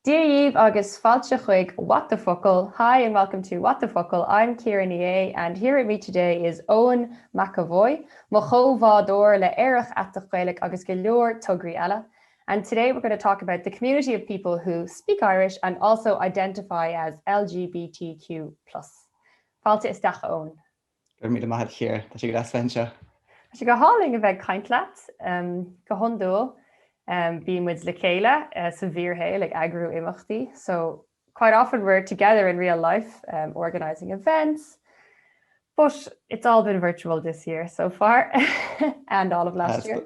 Díomh agus fáilte chuig What the Focal. Hi and welcome to What the Focal. I'm Ciara Ní É and here with me today is Eoin McEvoy, mo chomhdóir le AerachAiteach agus go leor tugraí eile. And today we're going to talk about the community of people who speak Irish and also identify as LGBTQ+. Fáilte isteach Eoin. Gur míle maith here, tá sé go spense. Tá go háling a bheith caintleat, go hondó. Being with le chéile sa bhíortha like agrú imachtaí. So quite often we're together in real life organizing events, but it's all been virtual this year so far and all of last year.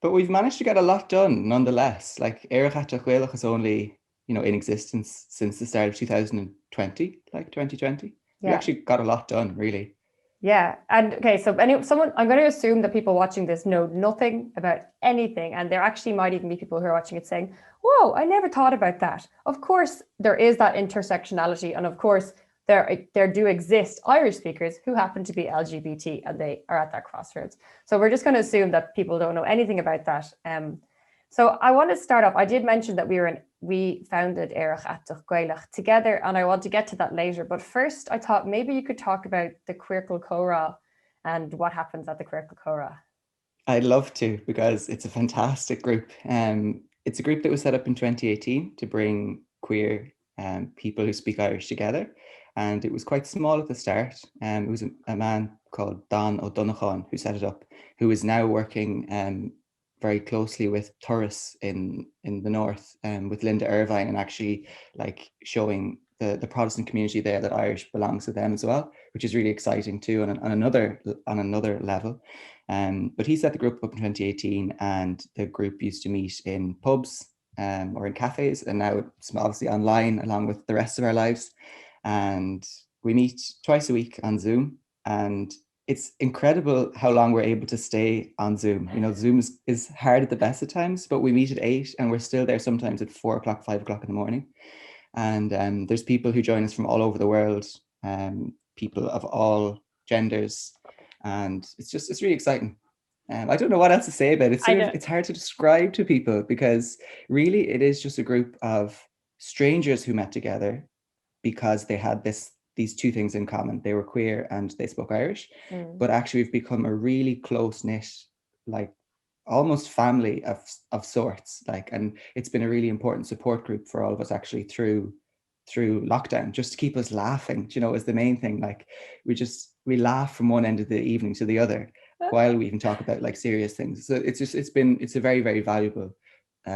But we've managed to get a lot done nonetheless. Like AerachAiteach.Gaelach is only, in existence since the start of 2020, like 2020. We actually got a lot done, really. Yeah, and okay, so I'm going to assume that people watching this know nothing about anything, and there actually might even be people who are watching it saying, whoa, I never thought about that. Of course, there is that intersectionality, and of course, there do exist Irish speakers who happen to be LGBT, and they are at that crossroads. So we're just going to assume that people don't know anything about that. So I want to start off, I did mention that we founded AerachAiteachGaelach together, and I want to get to that later. But first, I thought maybe you could talk about the Queercal Comhrá and what happens at the Queercal Comhrá. I'd love to, because it's a fantastic group. It's a group that was set up in 2018 to bring queer people who speak Irish together. And it was quite small at the start. It was a man called Dan O'Donoghue who set it up, who is now working very closely with Turris in the north, with Linda Irvine, and actually like showing the Protestant community there that Irish belongs to them as well, which is really exciting too on another level. But he set the group up in 2018, and the group used to meet in pubs or in cafes, and now it's obviously online along with the rest of our lives. And we meet twice a week on Zoom, and it's incredible how long we're able to stay on Zoom. Zoom is hard at the best of times, but we meet at 8 and we're still there sometimes at 4 o'clock, 5 o'clock in the morning. And there's people who join us from all over the world, people of all genders. And it's really exciting. I don't know what else to say about it. It's hard to describe to people, because really it is just a group of strangers who met together because they had these two things in common. They were queer and they spoke Irish, but actually we've become a really close-knit, like almost family of sorts. And it's been a really important support group for all of us actually through lockdown, just to keep us laughing, is the main thing. Like we laugh from one end of the evening to the other while we even talk about like serious things. So it's a very, very valuable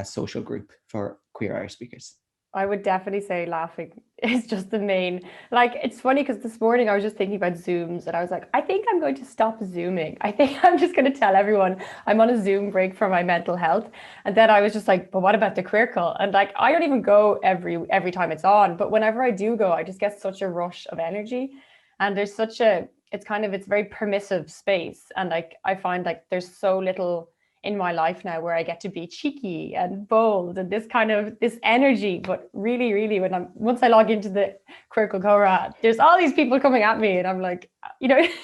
social group for queer Irish speakers. I would definitely say laughing is just the main, it's funny because this morning I was just thinking about Zooms and I was like, I think I'm going to stop Zooming. I think I'm just going to tell everyone I'm on a Zoom break for my mental health. And then I was just like, but what about the Queercal? And I don't even go every time it's on, but whenever I do go, I just get such a rush of energy. And there's it's very permissive space. And I find there's so little in my life now where I get to be cheeky and bold and this energy, but really, really once I log into the Queercal Comhrá, there's all these people coming at me and I'm like,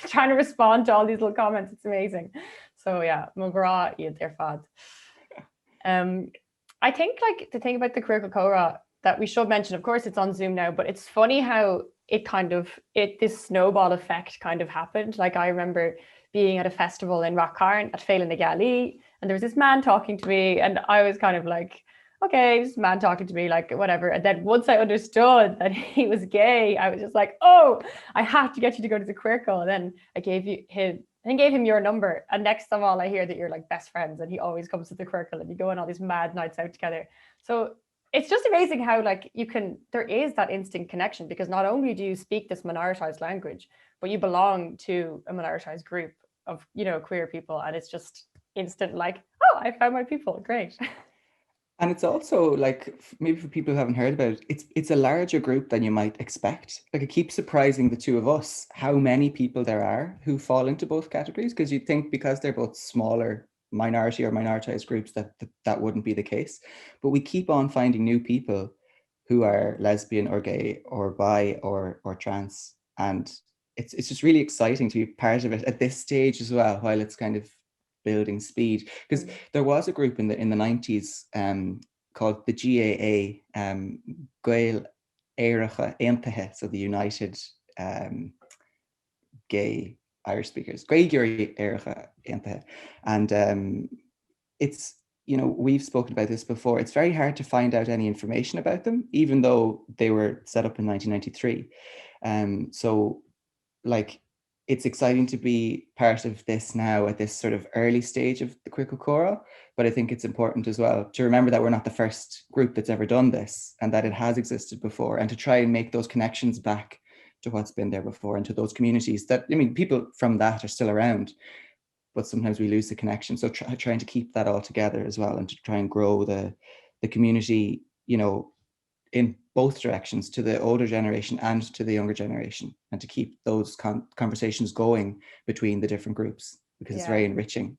trying to respond to all these little comments. It's amazing. So yeah, Mugra iad ar fad. I think the thing about the Queercal Comhrá that we should mention, of course it's on Zoom now, but it's funny how this snowball effect kind of happened. I remember being at a festival in Rathcarn at Foclóir Aiteach, and there was this man talking to me, and I was kind of like, okay, this man talking to me, whatever. And then once I understood that he was gay, I was just like, oh, I have to get you to go to the Queercal. And then I gave him your number. And next time all I hear that you're best friends, and he always comes to the Queercal, and you go on all these mad nights out together. So it's just amazing how there is that instant connection, because not only do you speak this minoritized language, but you belong to a minoritized group of, queer people. And it's just instant oh, I found my people. Great. And it's also maybe for people who haven't heard about it, it's a larger group than you might expect. It keeps surprising the two of us how many people there are who fall into both categories, because you'd think because they're both smaller minority or minoritized groups that wouldn't be the case. But we keep on finding new people who are lesbian or gay or bi or trans, and it's just really exciting to be part of it at this stage as well, while it's kind of building speed. Because there was a group in the 90s called the GAA, Aeracha.Aiteach, so the United Gay Irish Speakers, Gaeilgeoirí Aeracha.Aiteach. And it's, we've spoken about this before, it's very hard to find out any information about them, even though they were set up in 1993. So like, it's exciting to be part of this now at this sort of early stage of the Queercal Comhrá, but I think it's important as well to remember that we're not the first group that's ever done this, and that it has existed before, and to try and make those connections back to what's been there before and to those communities that, people from that are still around, but sometimes we lose the connection. So trying to keep that all together as well, and to try and grow the community, in both directions, to the older generation and to the younger generation, and to keep those conversations going between the different groups, because it's very enriching.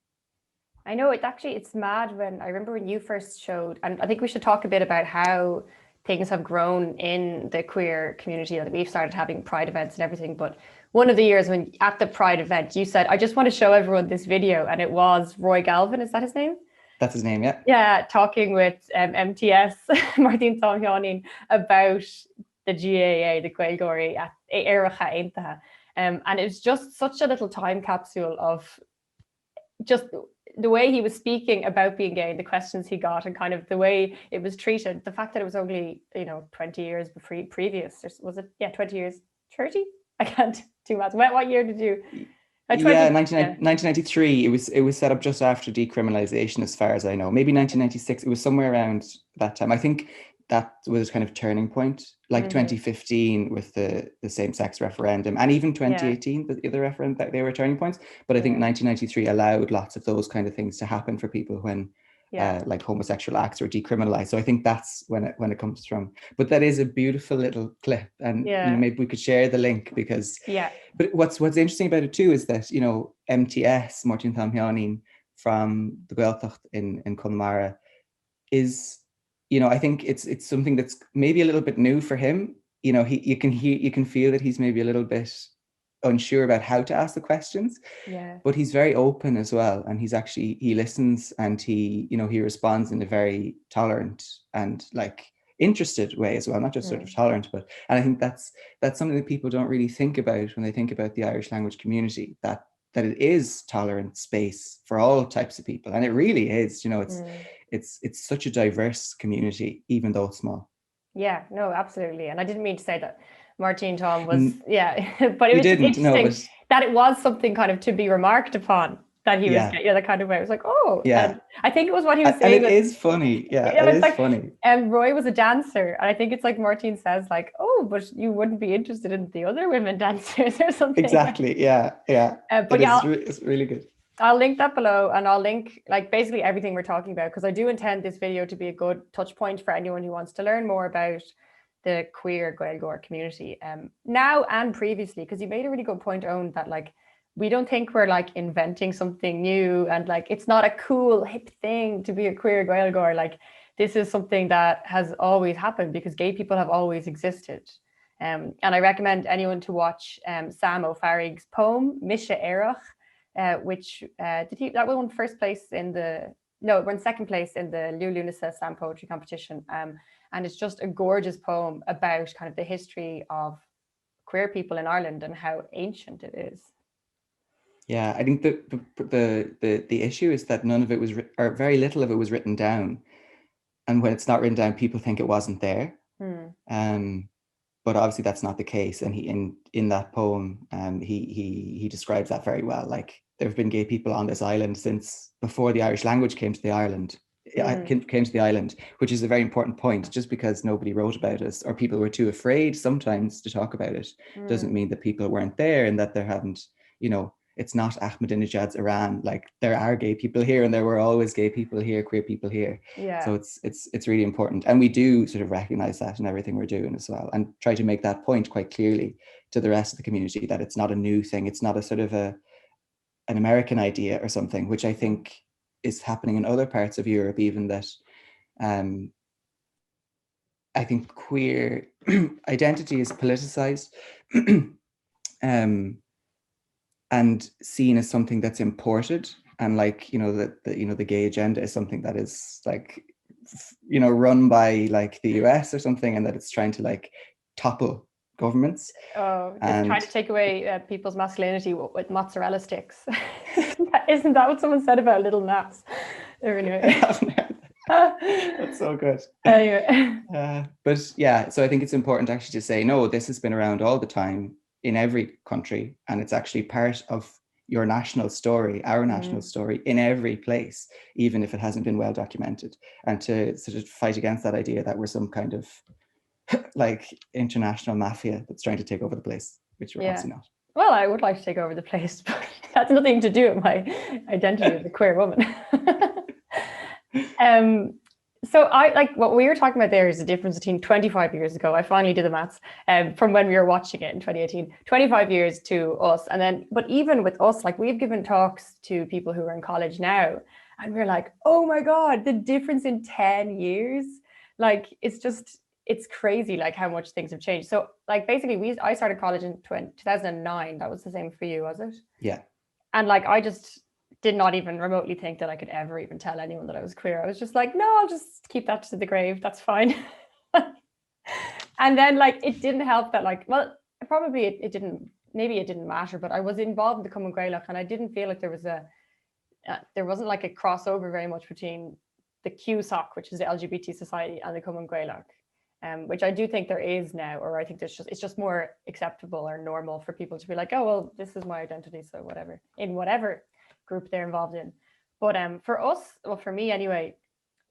I know, it's mad when I remember when you first showed, and I think we should talk a bit about how things have grown in the queer community, that we've started having Pride events and everything. But one of the years when at the Pride event, you said, I just want to show everyone this video, and it was Roy Galvin, is that his name? That's his name, yeah. Yeah, talking with MTS, Martin Tomjanin, about the GAA, the Gaeilgeoirí at Aerach.Aiteach. And it's just such a little time capsule of just the way he was speaking about being gay, the questions he got, and kind of the way it was treated. The fact that it was only, 20 years previous, was it? Yeah, 20 years, 30? I can't do math. What year did you? 1993. It was set up just after decriminalization, as far as I know. Maybe 1996. It was somewhere around that time. I think that was kind of turning point, like 2015 with the same-sex referendum, and even 2018, the other referendum, that they were turning points. But I think 1993 allowed lots of those kind of things to happen for people when like homosexual acts were decriminalized. So I think that's when it comes from. But that is a beautiful little clip, and maybe we could share the link, because but what's interesting about it too is that MTS, Martin Tomjanin, from the Gaeltacht in Connemara, is, I think it's something that's maybe a little bit new for him. You can feel that he's maybe a little bit unsure about how to ask the questions, but he's very open as well, and he listens, and he responds in a very tolerant and like interested way as well, not just sort of tolerant, and I think that's something that people don't really think about when they think about the Irish language community, that it is tolerant space for all types of people, and it really is. It's such a diverse community, even though it's small. Yeah, no, absolutely. And I didn't mean to say that Martin Tom was, but it was interesting that it was something kind of to be remarked upon, that he was, that kind of way. It was like, and I think it was what he was saying. And it is funny. Yeah, it is like, funny. And Roy was a dancer. And I think it's like Martin says, like, but you wouldn't be interested in the other women dancers or something. Exactly. Yeah. But it's really good. I'll link that below, and I'll link like basically everything we're talking about, because I do intend this video to be a good touch point for anyone who wants to learn more about the queer Gaeilgeoirí community now and previously, because you made a really good point, Eoin, that like we don't think we're like inventing something new, and like it's not a cool hip thing to be a queer Gaeilgeoirí. Like this is something that has always happened, because gay people have always existed. And I recommend anyone to watch Sam O'Farrig's poem Misha Aerach, which that won first place won second place in the Lúnasa slam poetry competition, and it's just a gorgeous poem about kind of the history of queer people in Ireland and how ancient it is. Yeah, I think the issue is that none of it was, or very little of it was written down, and when it's not written down, people think it wasn't there. But obviously that's not the case, and he in that poem, he describes that very well. Like, there have been gay people on this island since before the Irish language came to the island. Came to the island, which is a very important point. Just because nobody wrote about it, or people were too afraid sometimes to talk about it, doesn't mean that people weren't there, and that there haven't, it's not Ahmadinejad's Iran. Like, there are gay people here, and there were always gay people here, queer people here. So it's really important, and we do sort of recognize that in everything we're doing as well, and try to make that point quite clearly to the rest of the community, that it's not a new thing. It's not a sort of an American idea or something, which I think is happening in other parts of Europe, even, that I think queer identity is politicized and seen as something that's imported, and like, that the gay agenda is something that is like run by like the US or something, and that it's trying to like topple governments. Oh, it's trying to take away people's masculinity with mozzarella sticks. Isn't that what someone said about Little Nas? Anyway. That's so good. Anyway. But yeah, so I think it's important actually to say, no, this has been around all the time in every country, and it's actually part of your national story, our national story in every place, even if it hasn't been well documented. And to sort of fight against that idea that we're some kind of like international mafia that's trying to take over the place, which we're obviously not. Well, I would like to take over the place, but that's nothing to do with my identity as a queer woman. So I like what we were talking about there is the difference between 25 years ago. I finally did the maths from when we were watching it in 2018, 25 years to us. And then, but even with us, like we've given talks to people who are in college now, and we're like, oh my God, the difference in 10 years. Like, it's crazy, like how much things have changed. So like basically I started college in 2009. That was the same for you, was it? Yeah. And like, I just did not even remotely think that I could ever even tell anyone that I was queer. I was just like, no, I'll just keep that to the grave. That's fine. And then like, it didn't help that like, well, probably it didn't, maybe it didn't matter, but I was involved in the Gaeilgeoirí, and I didn't feel like there wasn't like a crossover very much between the QSOC, which is the LGBT society, and the Gaeilgeoirí. Which I do think there is now, or I think it's just more acceptable or normal for people to be like, oh, well, this is my identity, so whatever, in whatever group they're involved in. But for us, well, for me anyway,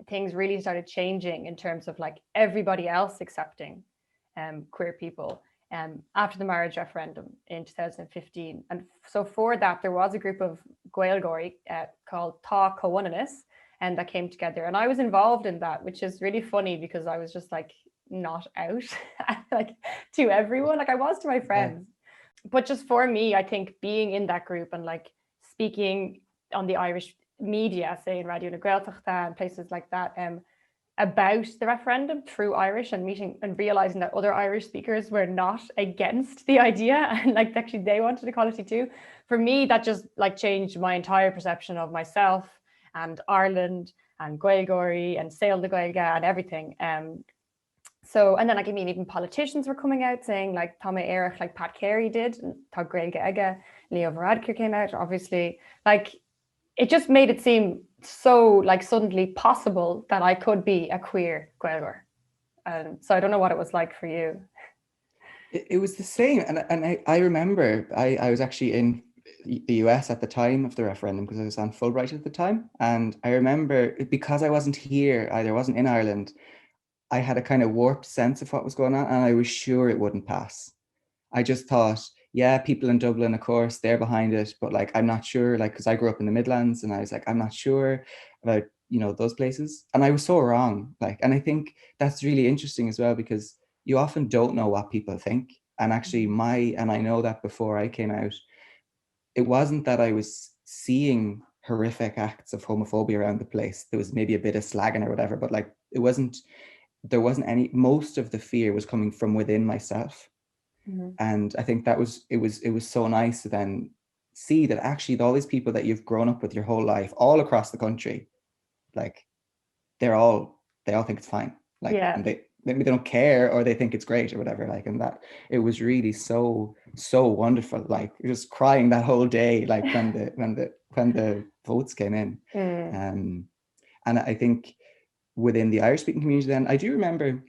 things really started changing in terms of like everybody else accepting queer people after the marriage referendum in 2015. And so for that, there was a group of Gaeilgeoirí called Tá Comhúnanas, and that came together. And I was involved in that, which is really funny because I was just like, not out like to everyone, like I was to my friends. But just for me, I think being in that group and like speaking on the Irish media, say in Radio na Gaeltacht and places like that, about the referendum through Irish, and meeting and realizing that other Irish speakers were not against the idea, and like actually they wanted equality too. For me, that just like changed my entire perception of myself and Ireland and Gaeilgeoirí and Sail the Gaeilge and everything. So, and then like, I mean, even politicians were coming out saying like Táma Aerach, like Pat Carey did, and Tá Gaeilge Leo Varadkar came out, obviously. Like, it just made it seem so like suddenly possible that I could be a queer Gaeilgeoir. So I don't know what it was like for you. It was the same. And I remember I was actually in the US at the time of the referendum because I was on Fulbright at the time. And I remember because I wasn't here, I wasn't in Ireland, I had a kind of warped sense of what was going on, and I was sure it wouldn't pass. I just thought, yeah, people in Dublin, of course, they're behind it, but like, I'm not sure, like, because I grew up in the Midlands, and I was like, I'm not sure about, those places. And I was so wrong. Like, and I think that's really interesting as well, because you often don't know what people think. And actually and I know that before I came out, it wasn't that I was seeing horrific acts of homophobia around the place. There was maybe a bit of slagging or whatever, but like, there wasn't any. Most of the fear was coming from within myself. And I think it was so nice to then see that actually all these people that you've grown up with your whole life all across the country, like they all think it's fine, like, and maybe they don't care, or they think it's great or whatever, like, and that it was really so wonderful. Like, just crying that whole day, like when the votes came in. And I think within the Irish speaking community, then I do remember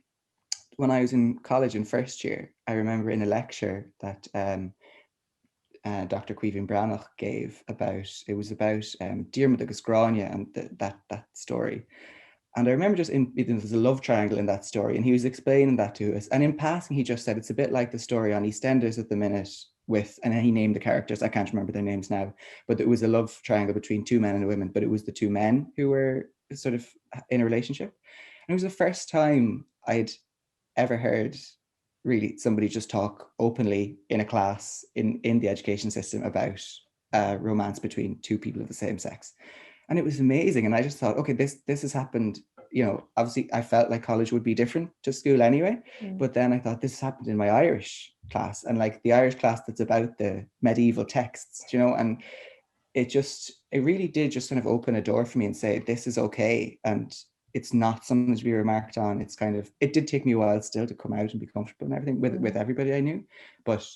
when I was in college in first year, I remember in a lecture that Dr. Caoimhín Bránach gave about Diarmuid agus Gráine and that story. And I remember there's a love triangle in that story, and he was explaining that to us. And in passing, he just said it's a bit like the story on EastEnders at the minute and then he named the characters. I can't remember their names now, but it was a love triangle between two men and a woman, but it was the two men who were sort of in a relationship. And it was the first time I'd ever heard really somebody just talk openly in a class in the education system about romance between two people of the same sex. And it was amazing. And I just thought, okay, this has happened, obviously I felt like college would be different to school anyway, but then I thought this happened in my Irish class, and like the Irish class that's about the medieval texts, and it really did just kind of open a door for me and say, this is okay. And it's not something to be remarked on. It's kind of, it did take me a while still to come out and be comfortable and everything with everybody I knew, but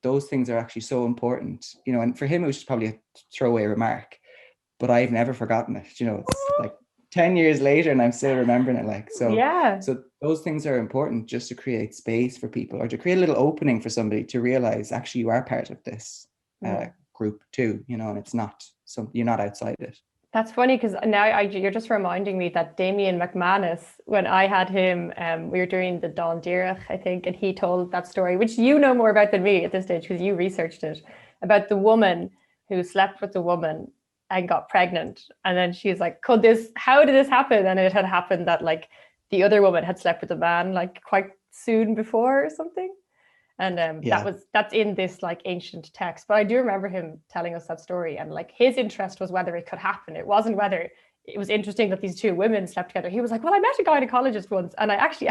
those things are actually so important, you know. And for him, it was just probably a throwaway remark, but I've never forgotten it. You know, it's like 10 years later and I'm still remembering it. Like, so, so those things are important, just to create space for people, or to create a little opening for somebody to realize actually you are part of this group too, you know, and it's not something, you're not outside it. That's funny, because now you're just reminding me that Damien McManus, when I had him, we were doing the Don Dearach, I think, and he told that story, which you know more about than me at this stage because you researched it, about the woman who slept with the woman and got pregnant. And then she's like, how did this happen? And it had happened that like the other woman had slept with a man like quite soon before or something. And that's in this like ancient text. But I do remember him telling us that story, and like his interest was whether it could happen. It wasn't whether it was interesting that these two women slept together. He was like, well, I met a gynecologist once, and I actually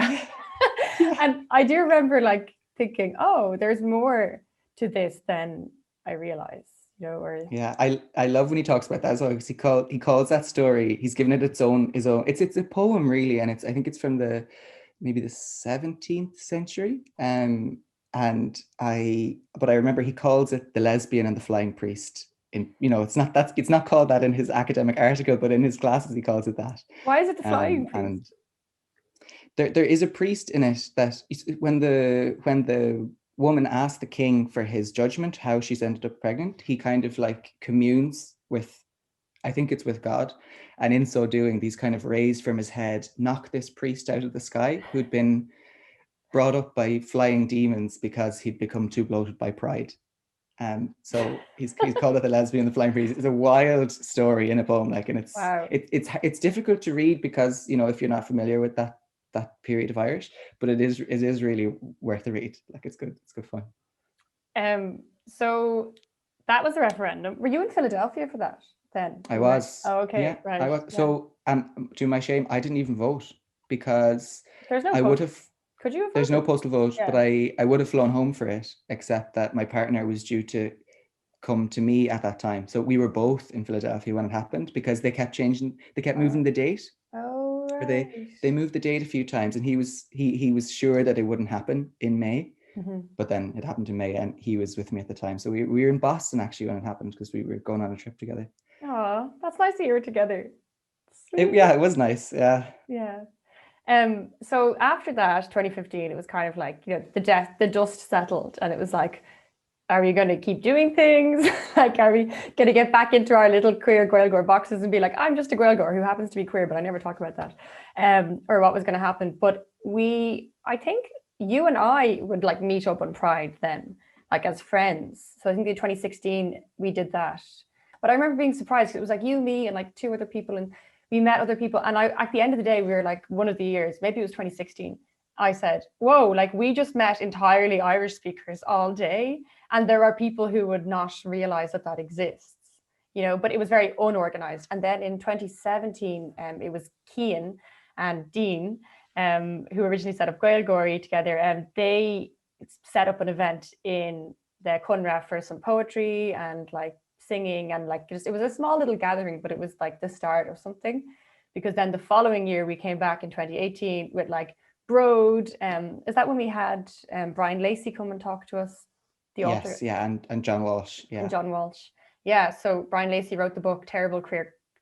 and I do remember like thinking, oh, there's more to this than I realized, you know. Or I love when he talks about that as well, because he calls that story, he's given it his own it's a poem really, and I think it's from maybe the 17th century. But I remember he calls it The Lesbian and the Flying Priest. In, you know, it's not called that in his academic article, but in his classes he calls it that. Why is it the Flying Priest? And there is a priest in it that when the woman asked the king for his judgment, how she's ended up pregnant, he kind of like communes with, I think it's with God, and in so doing, these kind of rays from his head knock this priest out of the sky, who'd been brought up by flying demons because he'd become too bloated by pride. So he's called it The Lesbian and the Flying Priest. It's a wild story in a poem, like, and it's difficult to read because, you know, if you're not familiar with that period of Irish, but it is really worth a read. Like, it's good fun. So that was the referendum. Were you in Philadelphia for that then? I was. Oh, okay, yeah, right. I was. Yeah. So to my shame, I didn't even vote because there's no I would have. Could you have There's no postal vote, yeah. but I would have flown home for it, except that my partner was due to come to me at that time. So we were both in Philadelphia when it happened, because they kept moving the date. Oh, right. Or they moved the date a few times, and he was sure that it wouldn't happen in May, but then it happened in May, and he was with me at the time. So we were in Boston actually when it happened, because we were going on a trip together. Oh, that's nice that you were together. It was nice. Yeah. Yeah. So after that, 2015, it was kind of like, you know, the dust settled, and it was like, are we going to keep doing things? Like, are we going to get back into our little queer Gaeilgeoir boxes and be like, I'm just a Gaeilgeoir who happens to be queer, but I never talk about that, or what was going to happen? But I think you and I would like meet up on Pride then, like as friends. So I think in 2016 we did that. But I remember being surprised, because it was like you, me, and like two other people, and we met other people. And at the end of the day, we were like, one of the years, maybe it was 2016, I said, whoa, like we just met entirely Irish speakers all day. And there are people who would not realize that exists, you know, but it was very unorganized. And then in 2017, it was Cian and Dean, who originally set up Gaeilgeoirí together, and they set up an event in the Comhrá for some poetry and like singing, and like it was a small little gathering, but it was like the start of something. Because then the following year we came back in 2018 with like Bród. Is that when we had Brian Lacey come and talk to us? The author. Yes, yeah, and John Walsh. Yeah. And John Walsh. Yeah, so Brian Lacey wrote the book Terrible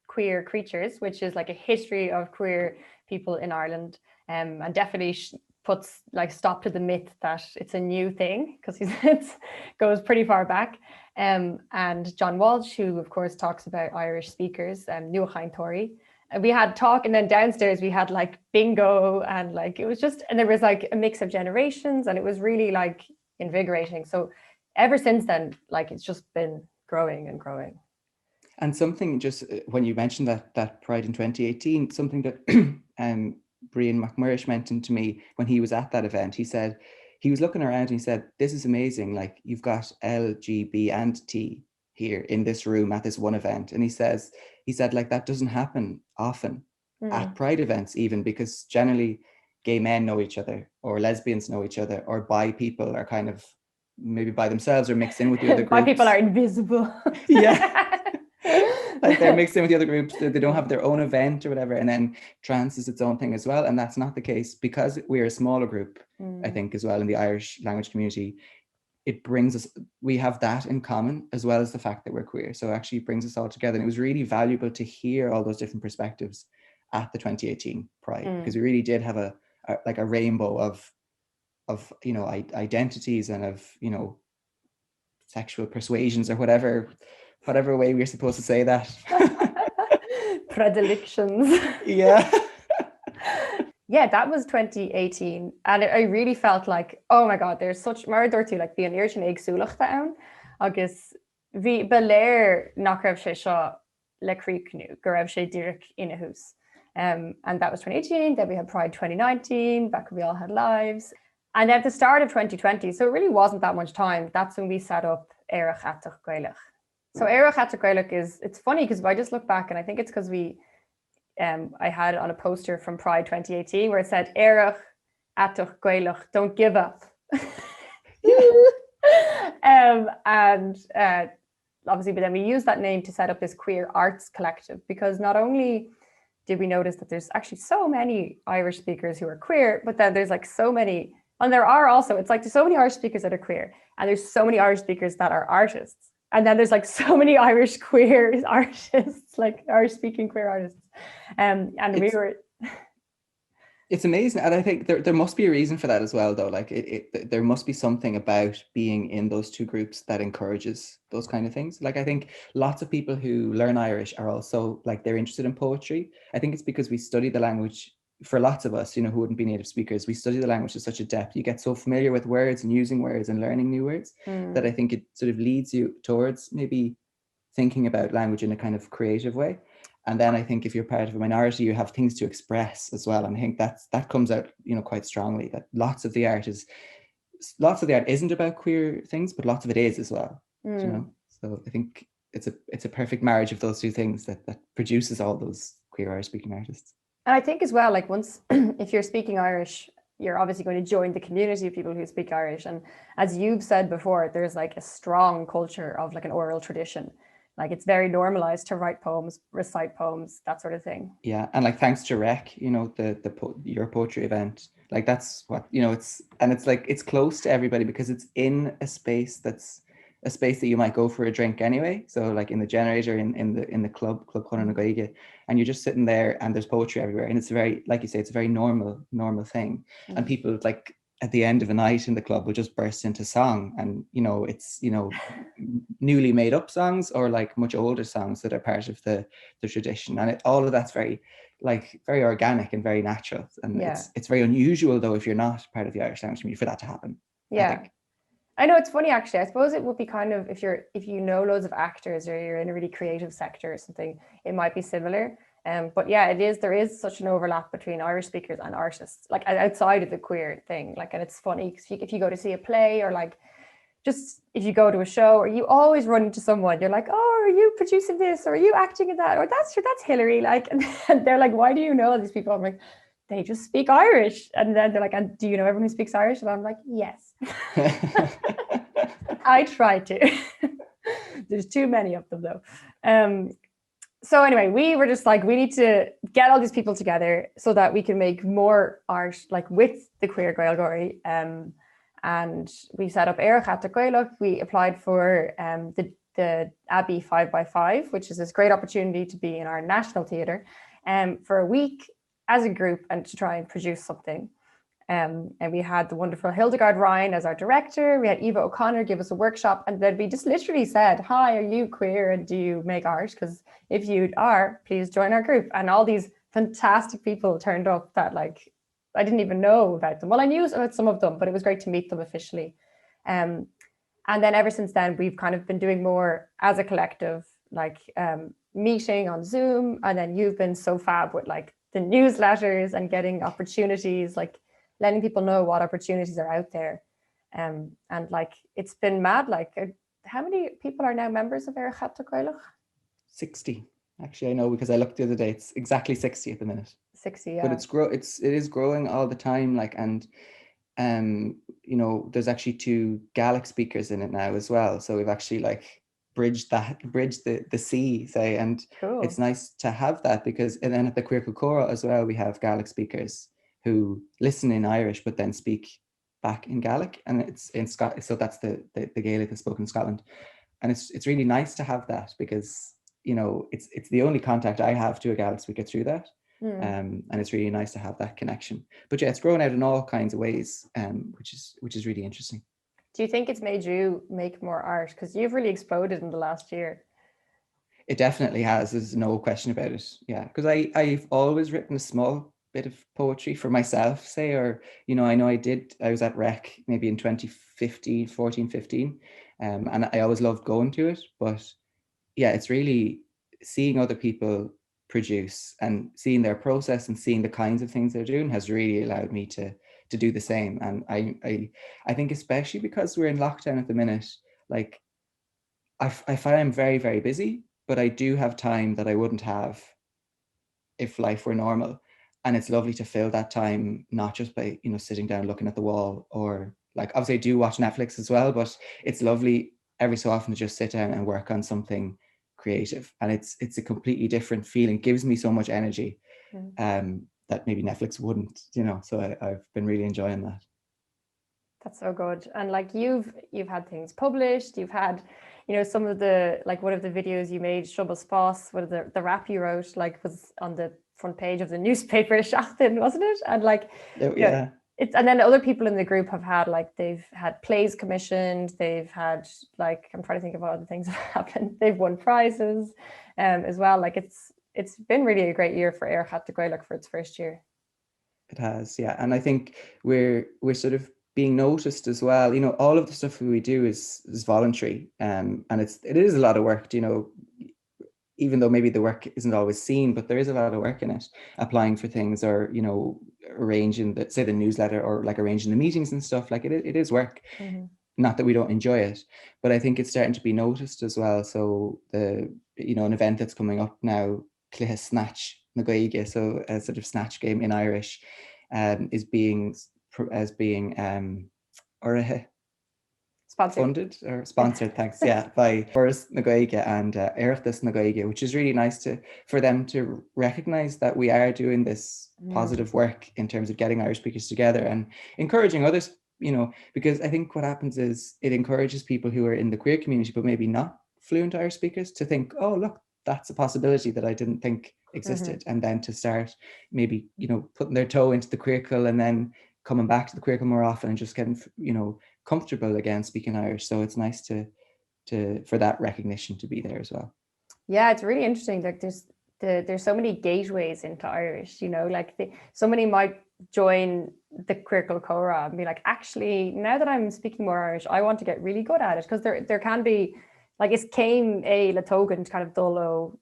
Queer Creatures, which is like a history of queer people in Ireland, and definitely puts like stop to the myth that it's a new thing, because it goes pretty far back. And John Walsh, who of course talks about Irish speakers, Nuachain. We had talk, and then downstairs we had like bingo, and like it was just, and there was like a mix of generations, and it was really like invigorating. So ever since then, like it's just been growing and growing. And something, just when you mentioned that Pride in 2018, something that Brian McMurrish mentioned to me when he was at that event, he said he was looking around and he said, this is amazing, like you've got LGB and T here in this room at this one event. And he said like that doesn't happen often at Pride events, even, because generally gay men know each other, or lesbians know each other, or bi people are kind of maybe by themselves or mixed in with the other groups. Bi people are invisible. Yeah. like they're mixed in with the other groups. They don't have their own event or whatever. And then trans is its own thing as well. And that's not the case because we're a smaller group, I think, as well in the Irish language community. It brings us, we have that in common as well as the fact that we're queer. So actually it brings us all together. And it was really valuable to hear all those different perspectives at the 2018 Pride, because we really did have a rainbow of identities and of sexual persuasions or whatever way we're supposed to say that. Predilections. Yeah. Yeah, that was 2018, and I really felt like, oh my god, there's such mar dúirtú like bhí an iir sin éagsúlacht ann, agus bhí beléir nach raibh sé seo le críochnú go raibh sé díreach ina hús. And that was 2018. Then we had Pride 2019, back when we all had lives. And at the start of 2020, so it really wasn't that much time, that's when we set up AerachAiteachGaelach. So AerachAiteachGaelach it's funny because if I just look back, and I think it's because I had on a poster from Pride 2018 where it said AerachAiteachGaelach, don't give up. And obviously, but then we used that name to set up this queer arts collective, because not only did we notice that there's actually so many Irish speakers who are queer, but then there's like so many, and there are also, it's like there's so many Irish speakers that are queer, and there's so many Irish speakers that are artists. And then there's like so many Irish queer artists, like Irish speaking queer artists. It's amazing. And I think there must be a reason for that as well, though. Like there must be something about being in those two groups that encourages those kind of things. Like I think lots of people who learn Irish are also like, they're interested in poetry. I think it's because we study the language. For lots of us, who wouldn't be native speakers, we study the language to such a depth. You get so familiar with words and using words and learning new words that I think it sort of leads you towards maybe thinking about language in a kind of creative way. And then I think if you're part of a minority, you have things to express as well. And I think that comes out, quite strongly, that lots of the art isn't about queer things, but lots of it is as well. So I think it's a perfect marriage of those two things that produces all those queer Irish speaking artists. And I think as well, like once, if you're speaking Irish, you're obviously going to join the community of people who speak Irish. And as you've said before, there's like a strong culture of like an oral tradition. Like it's very normalized to write poems, recite poems, that sort of thing. Yeah, and like thanks to Rec, your poetry event, like that's what it's close to everybody because it's in a space that's a space that you might go for a drink anyway. So like in the Generator, in the club Chun Gaeilge, and you're just sitting there and there's poetry everywhere, and it's very, like you say, it's a very normal thing. And people like at the end of a night in the club will just burst into song, and it's newly made up songs or like much older songs that are part of the tradition, and all of that's very organic and very natural. And it's very unusual though if you're not part of the Irish language community for that to happen. I know, it's funny actually. I suppose it would be kind of, if you know loads of actors or you're in a really creative sector or something, it might be similar. But yeah, there is such an overlap between Irish speakers and artists, like outside of the queer thing. Like, and it's funny because if you go to see a play or like just if you go to a show, or you always run into someone, you're like, oh, are you producing this, or are you acting in that, or that's Hillary, like, and they're like, why do you know all these people? I'm like, they just speak Irish. And then they're like, and do you know everyone who speaks Irish? And I'm like, yes. I try to. There's too many of them though. So anyway, we were just like, we need to get all these people together so that we can make more art, like with the queer Gaeilgeoirí. And we set up AerachAiteachGaelach. We applied for the Abbey 5x5, which is this great opportunity to be in our national theatre for a week as a group and to try and produce something. And we had the wonderful Hildegard Ryan as our director. We had Eva O'Connor give us a workshop, and then we just literally said, hi, are you queer and do you make art? Because if you are, please join our group. And all these fantastic people turned up that like, I didn't even know about them. Well, I knew about some of them, but it was great to meet them officially. And then ever since then, we've kind of been doing more as a collective, like meeting on Zoom. And then you've been so fab with like the newsletters and getting opportunities, like letting people know what opportunities are out there. And like, it's been mad. Like, how many people are now members of AerachAiteachGaelach? 60. Actually, I know because I looked the other day. It's exactly 60 at the minute. 60, yeah. But it is growing all the time. Like, and there's actually 2 Gaelic speakers in it now as well. So we've actually like bridge the sea, say, and Cool. it's nice to have that because, and then at the Queercal Comhrá as well, we have Gaelic speakers who listen in Irish but then speak back in Gaelic, and it's in Scotland, so that's the Gaelic that's spoken in Scotland, and it's really nice to have that because, you know, it's the only contact I have to a Gaelic speaker through that. And it's really nice to have that connection. But yeah, it's grown out in all kinds of ways, which is really interesting. Do you think it's made you make more art? Because you've really exploded in the last year. It definitely has. There's no question about it. Yeah, because I've always written a small bit of poetry for myself, say, or, you know I was at Rec maybe in 2015, 14, 15, and I always loved going to it. But yeah, it's really seeing other people produce and seeing their process and seeing the kinds of things they're doing has really allowed me to do the same. And I think especially because we're in lockdown at the minute, like I find I'm very, very busy, but I do have time that I wouldn't have if life were normal. And it's lovely to fill that time, not just by, you know, sitting down looking at the wall, or like, obviously I do watch Netflix as well, but it's lovely every so often to just sit down and work on something creative. And it's a completely different feeling. It gives me so much energy that maybe Netflix wouldn't, you know, so I've been really enjoying that. That's so good. And like you've had things published, you've had, you know, some of the, like one of the videos you made, Shubba Sposs, what the rap you wrote, like was on the front page of the newspaper, Shafton, wasn't it? And like, yeah. You know, and then other people in the group have had, like, they've had plays commissioned, they've had, like, I'm trying to think of what other things have happened. They've won prizes as well. Like it's been really a great year for Aerach.Aiteach.Gaelach for its first year. It has, yeah. And I think we're sort of being noticed as well. You know, all of the stuff we do is voluntary, and it is a lot of work, you know, even though maybe the work isn't always seen, but there is a lot of work in it, applying for things, or, you know, arranging the newsletter, or like arranging the meetings and stuff. Like it is work. Not that we don't enjoy it, but I think it's starting to be noticed as well. So you know, an event that's coming up now, Cluiche Snatch na Gaeilge, so a sort of snatch game in Irish, is being Aeracha funded or sponsored, thanks, yeah, by na Gaeilge and Aerach.Aiteach.Gaelach, which is really nice for them to recognize that we are doing this positive work in terms of getting Irish speakers together and encouraging others, you know, because I think what happens is it encourages people who are in the queer community but maybe not fluent Irish speakers to think, oh, look, that's a possibility that I didn't think existed, and then to start maybe, you know, putting their toe into the Queercal and then coming back to the Queercal more often and just getting, you know, comfortable again speaking Irish. So it's nice for that recognition to be there as well. Yeah, it's really interesting. Like there's so many gateways into Irish, you know, like somebody might join the Queercal Comhrá and be like, actually, now that I'm speaking more Irish, I want to get really good at it, because there can be, like, it's came a latogan kind of dolo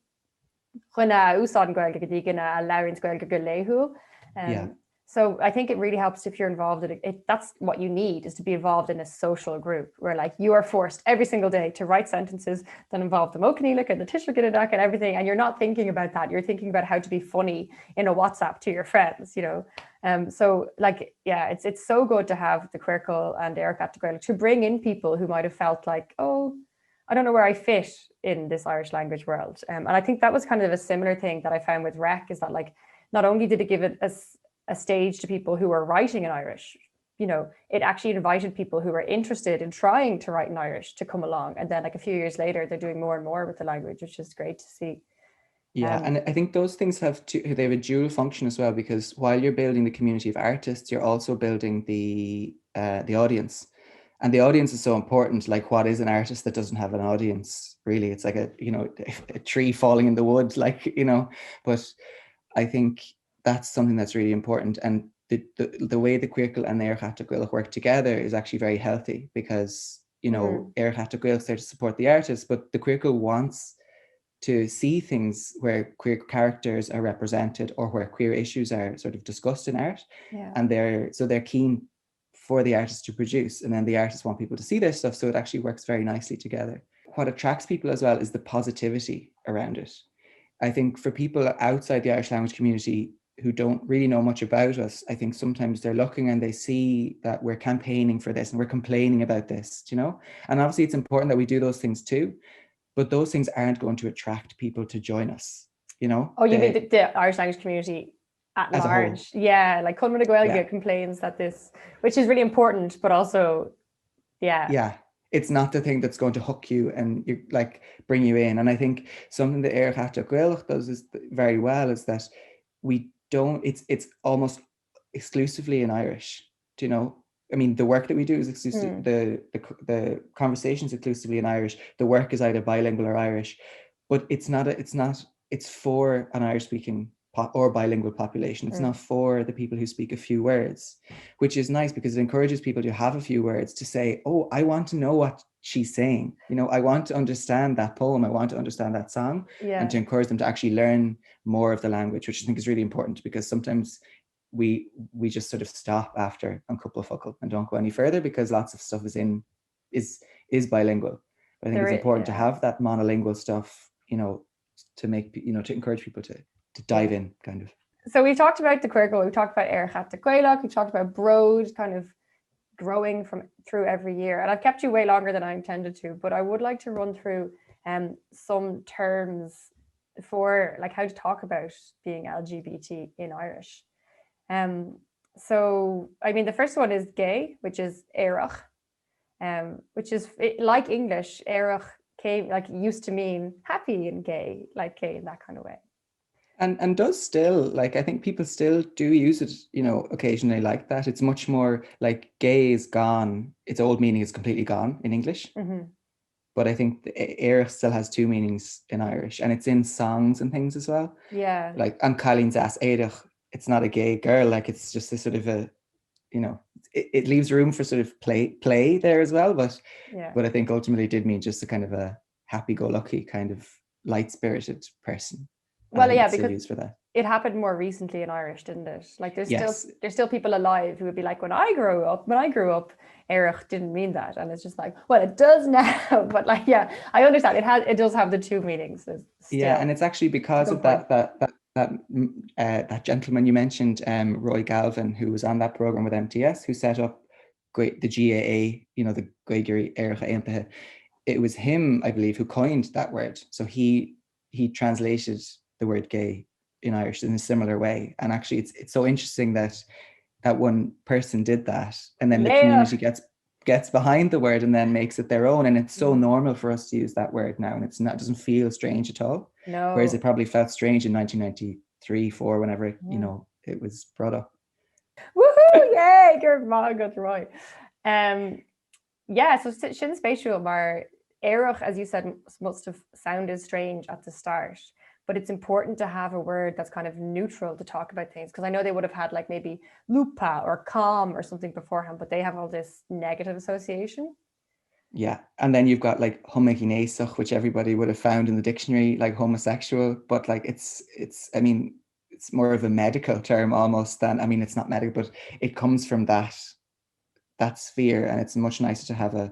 chuna úsáid an Gaeilge go dtí a labhairint Gaeilge go léithú. So I think it really helps if you're involved in it. That's what you need, is to be involved in a social group where, like, you are forced every single day to write sentences that involve the Mocanílic and the Tishlegidadak and everything. And you're not thinking about that. You're thinking about how to be funny in a WhatsApp to your friends, you know. So, like, yeah, it's so good to have the Queercal and Aerach.Aiteach.Gaelach to bring in people who might have felt like, oh, I don't know where I fit in this Irish language world. And I think that was kind of a similar thing that I found with Rec, is that, like, not only did it give it a stage to people who were writing in Irish, you know, it actually invited people who were interested in trying to write in Irish to come along. And then, like, a few years later, they're doing more and more with the language, which is great to see. Yeah, and I think those things have a dual function as well, because while you're building the community of artists, you're also building the audience. And the audience is so important. Like, what is an artist that doesn't have an audience? Really, it's like a tree falling in the wood, like, you know. But I think that's something that's really important. And the way the Queercal and the Aerach.Aiteach.Gaelach work together is actually very healthy, because, you know, Aerach.Aiteach.Gaelach is there to support the artists, but the Queercal wants to see things where queer characters are represented, or where queer issues are sort of discussed in art. And they're keen for the artists to produce, and then the artists want people to see their stuff, so it actually works very nicely together. What attracts people as well is the positivity around it. I think for people outside the Irish language community who don't really know much about us, I think sometimes they're looking and they see that we're campaigning for this and we're complaining about this, you know? And obviously it's important that we do those things too, but those things aren't going to attract people to join us, you know? Oh, you mean the Irish language community at as large? Yeah, like Conmara Gaeilge complains that this, which is really important, but also, yeah, it's not the thing that's going to hook you and you like bring you in. And I think something that AerachAiteach.Gaelach does is very well is that we don't. It's almost exclusively in Irish. Do you know? I mean, the work that we do is exclusive. The conversations exclusively in Irish. The work is either bilingual or Irish, but it's not. It's for an Irish-speaking or bilingual population. It's not for the people who speak a few words, which is nice because it encourages people to have a few words to say, oh, I want to know what she's saying. You know, I want to understand that poem. I want to understand that song, and to encourage them to actually learn more of the language, which I think is really important because sometimes we just sort of stop after a couple of focal and don't go any further because lots of stuff is bilingual. But I think it's important to have that monolingual stuff, you know, to make, you know, to encourage people to dive in, kind of. So we talked about the Queercal, we talked about AerachAiteach, we talked about Bród kind of growing through every year. And I've kept you way longer than I intended to, but I would like to run through some terms for like how to talk about being LGBT in Irish. So, I mean, the first one is gay, which is Aerach, which is like English. Aerach used to mean happy and gay, like gay in that kind of way. And does still, like, I think people still do use it, you know, occasionally like that. It's much more like gay is gone. Its old meaning is completely gone in English. But I think Aerach still has two meanings in Irish, and it's in songs and things as well. Yeah. Like, an Cailín's as Aerach, it's not a gay girl. Like, it's just a sort of a, you know, it leaves room for sort of play there as well. But I think ultimately it did mean just a kind of a happy-go-lucky kind of light-spirited person. Well, yeah, because for that. It happened more recently in Irish, didn't it? Like there's still people alive who would be like, when I grew up, Aerach didn't mean that, and it's just like, well, it does now. But like, yeah, I understand it does have the two meanings. Still. Yeah, and it's actually because of that gentleman you mentioned, Roy Galvin, who was on that program with MTS, who set up the GAA, you know, the Gaeilgeoirí Aontaithe. It was him, I believe, who coined that word. So he translated the word gay in Irish in a similar way. And actually it's so interesting that one person did that, and then the community gets behind the word and then makes it their own. And it's so normal for us to use that word now, and it doesn't feel strange at all. No. Whereas it probably felt strange in 1993-4 whenever you know it was brought up. Woohoo! Yay! Good man, got right. Yeah, so sin spatial mar Aerach, as you said, must have sounded strange at the start, but it's important to have a word that's kind of neutral to talk about things, because I know they would have had like maybe lupa or calm or something beforehand, but they have all this negative association. Yeah, and then you've got like homogeneisach, which everybody would have found in the dictionary, like homosexual, but like it's I mean, it's more of a medical term almost than, I mean, it's not medical, but it comes from that sphere, and it's much nicer to have a,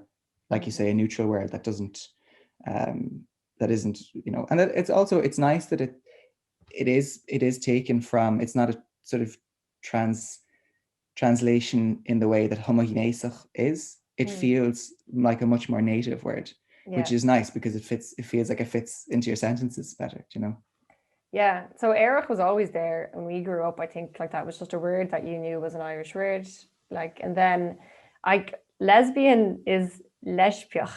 like you say, a neutral word that doesn't that isn't, you know, and it's nice that it is taken from, it's not a sort of translation in the way that homogeneisach is. It feels like a much more native word, which is nice because it feels like it fits into your sentences better, you know. Yeah, so Aerach was always there, and we grew up, I think, like that was just a word that you knew was an Irish word, like, and then lesbian is lesbiach.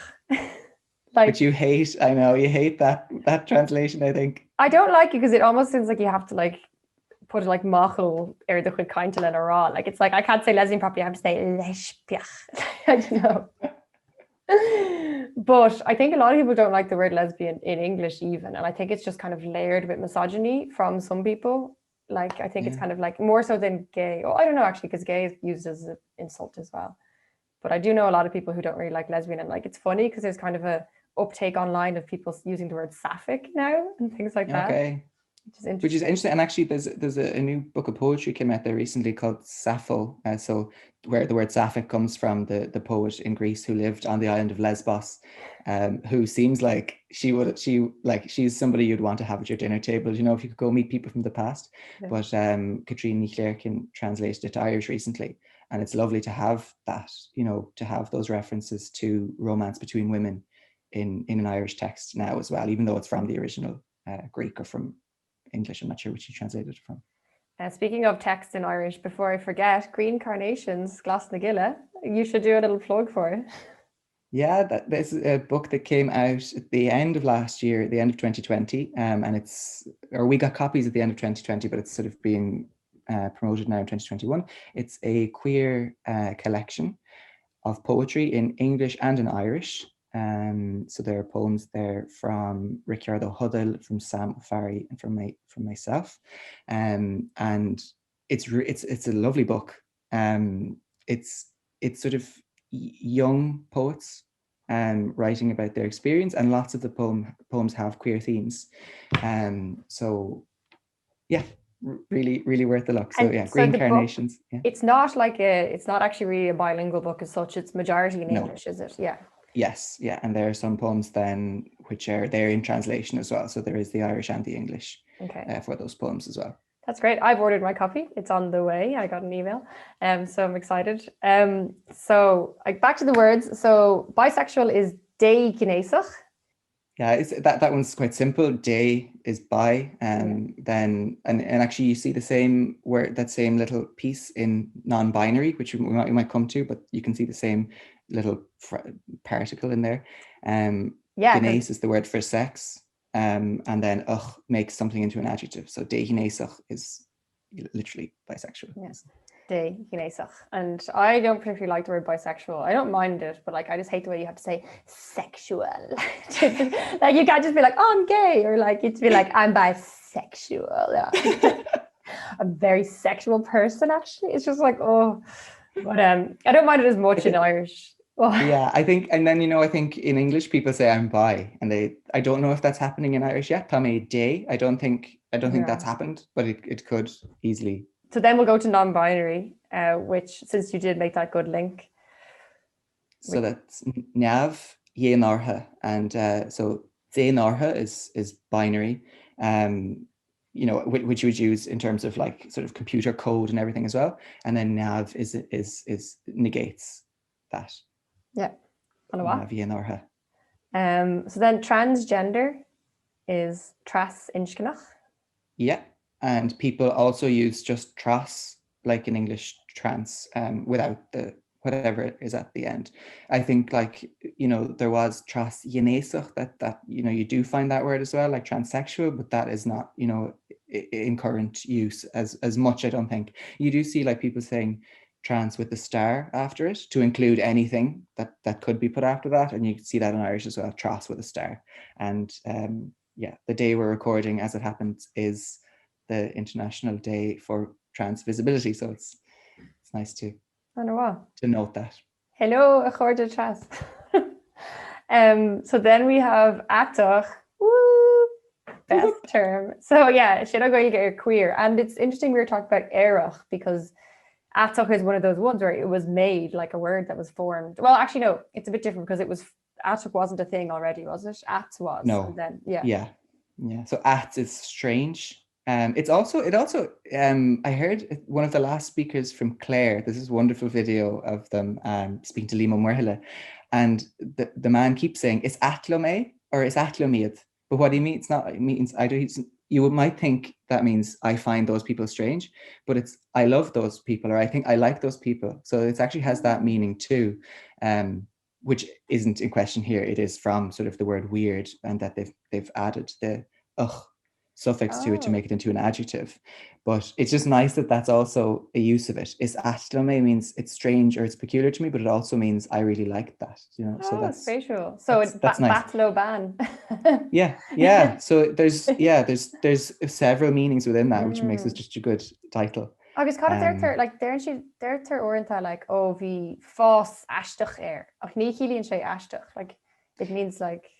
Like, but you hate, I know, you hate that translation, I think. I don't like it because it almost seems like you have to like put it like machel or the quick kind to let her on. Like, it's like, I can't say lesbian properly, I have to say lesbiach. I don't know. But I think a lot of people don't like the word lesbian in English even. And I think it's just kind of layered with misogyny from some people. Like, I think it's kind of like more so than gay. Oh, I don't know actually, because gay is used as an insult as well. But I do know a lot of people who don't really like lesbian. And like, it's funny because there's kind of a uptake online of people using the word sapphic now and things like that. Okay. Which is interesting. And actually there's a new book of poetry came out there recently called Sappho. So where the word sapphic comes from, the poet in Greece who lived on the island of Lesbos, who seems like she's somebody you'd want to have at your dinner table, you know, if you could go meet people from the past. Yeah. But Catriona Ní Chléirchín translated it to Irish recently. And it's lovely to have that, you know, to have those references to romance between women in an Irish text now as well, even though it's from the original Greek or from English. I'm not sure which you translated it from. Speaking of text in Irish, before I forget, Green Carnations, Glas na Gile, you should do a little plug for it. Yeah, this is a book that came out at the end of last year, at the end of 2020, and we got copies at the end of 2020, but it's sort of being promoted now in 2021. It's a queer collection of poetry in English and in Irish. So there are poems there from Ricciardo Huddle, from Sam O'Farry, and from myself. And it's a lovely book. It's sort of young poets writing about their experience, and lots of the poems have queer themes. So yeah, really, really worth the look. So yeah, Green Carnations. Yeah. It's not actually really a bilingual book as such. It's majority in English, is it? Yeah. Yes, yeah, and there are some poems then which are there in translation as well. So there is the Irish and the English for those poems as well. That's great. I've ordered my copy. It's on the way. I got an email. So I'm excited. So back to the words. So bisexual is dé gnéasach. Yeah, that one's quite simple. Dé is bi. Then and actually you see the same word, that same little piece in non-binary, which we might come to, but you can see the same little particle in there. Gnéis is the word for sex. And then makes something into an adjective. So dé gnéasach is literally bisexual. Yes, dé gnéasach. And I don't particularly like the word bisexual. I don't mind it, but I just hate the way you have to say sexual. Like you can't just be like, oh, I'm gay, or like you have to be like, I'm bisexual. Yeah. A very sexual person, actually. It's just like, oh, but I don't mind it as much in Irish. Yeah, I think, and then I think in English people say I'm bi, and I don't know if that's happening in Irish yet. Tommy day, I don't think that's happened, but it could easily. So then we'll go to non-binary, which, since you did make that good link. So that's Nav Eoin, and so Eoin is binary, which you would use in terms of like sort of computer code and everything as well, and then Nav is negates that. Yeah. So then transgender is tras inchkenach. Yeah. And people also use just tras, like in English trans, without the whatever is at the end. I think there was tras gnéasach that you do find that word as well, like transsexual, but that is not, in current use as much, I don't think. You do see like people saying trans with the star after it to include anything that could be put after that, and you can see that in Irish as well, tras with a star. And the day we're recording, as it happens, is the International Day for Trans Visibility, so it's nice to note that. Hello, a chóir tras. So then we have Aitach. Woo, best term. So yeah, Ciara Gaeilge queer, and it's interesting we were talking about Aerach, because Aitach is one of those ones where it was made like a word that was formed. Well, actually, no, it's a bit different, because Aitach wasn't a thing already, was it? At was. No. And then, yeah. So at is strange. It also. I heard one of the last speakers from Clare. This is a wonderful video of them speaking to Lima Muirhile, and the man keeps saying it's atlome or it's atlomiad, but what he means you might think that means I find those people strange, but it's I love those people, or I think I like those people. So it actually has that meaning too, which isn't in question here. It is from sort of the word weird, and that they've added the suffix to it to make it into an adjective. But it's just nice that that's also a use of it. Is atlome means it's strange or it's peculiar to me, but it also means I really like that. So that's spatial. So it's nice. Batlo ban. Yeah. So there's several meanings within that, which makes it just a good title. Agus cad like they're orintha like vi fós aisteach ach ní chilíonn sé aisteach, like it means like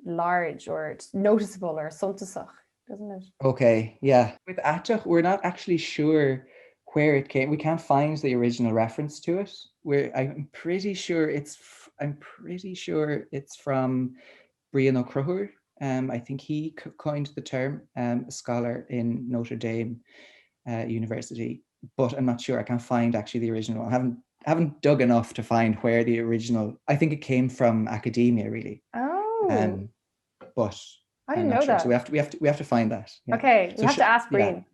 large or noticeable or suntasach, doesn't it? Okay, yeah. With Aiteach, we're not actually sure where it came. We can't find the original reference to it. I'm pretty sure it's from Brian O'Cruthur. I think he coined the term, a scholar in Notre Dame University, but I'm not sure. I can't find actually the original. I haven't dug enough to find where the original. I think it came from academia, really. Oh, But I I'm didn't not know sure. that. So we have to find that. Yeah. Okay, we So have to ask Brian.